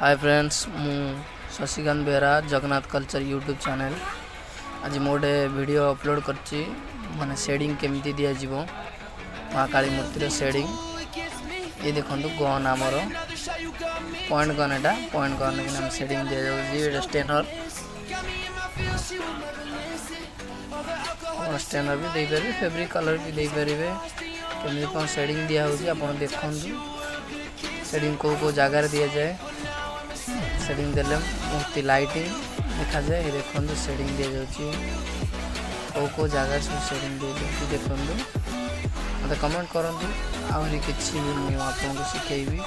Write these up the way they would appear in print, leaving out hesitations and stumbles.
Hi friends मु Shashikant Behera Jagannath culture YouTube channel आज मोटे वीडियो अपलोड करची माने शेडिंग केमती दिया जीवो महाकाली मूर्तिर शेडिंग ये देखंतु गन आमर पॉइंट गन एटा पॉइंट गन के नाम शेडिंग दिया जाउची एटा स्टेनर भी दे पारे फैब्रिक कलर भी दे पारे केमती कोन शेडिंग दिया होची आपण देखंतु शेडिंग को जगार दिया जाए शेडिंग देले मूर्ति लाइटिंग देखा जाए ये देखंतु शेडिंग दिया जाउची को जगह सब शेडिंग दिया जाउची देखंतु मते कमेंट करंतु आउरी किछि भी मु आपनको सिखेइबी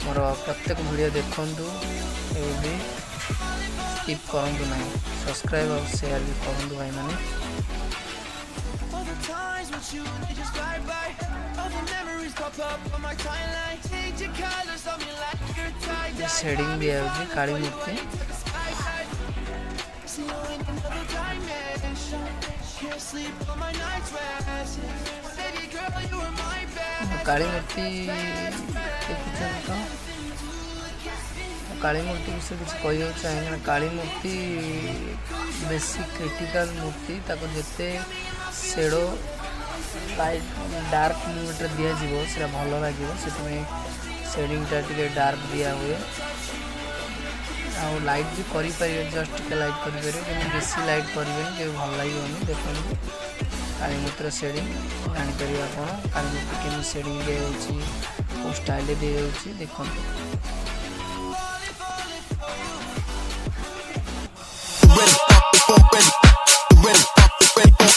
मोर प्रत्येक वीडियो देखंतु ए भी स्किप करंतु नहीं सब्सक्राइब और शेयर भी करंतु भाई माने शेडिंग दिया होची काली मूर्ति काली मूर्ति काली मूर्ति विषय किसी कही चाहिए काली मूर्ति बेसी क्रिटिकल मूर्ति ताको जेते शेडो लाइट डार्क मूवमेंट दिया जीवो सेटा भलो लागिवो सेतमे शेडिंग टा टिके डार्क दिया हुए आ लाइट भी करि परिबे जस्ट के लाइट करि परिबे कि बेसी लाइट करबे के भल लागिवनी देखो काली मूर्तिर शेडिंग जानि परिबे आपण काली मूर्ति केमि शेडिंग दे होची ओ स्टाइल दे होची देखो ready, ready, ready, ready.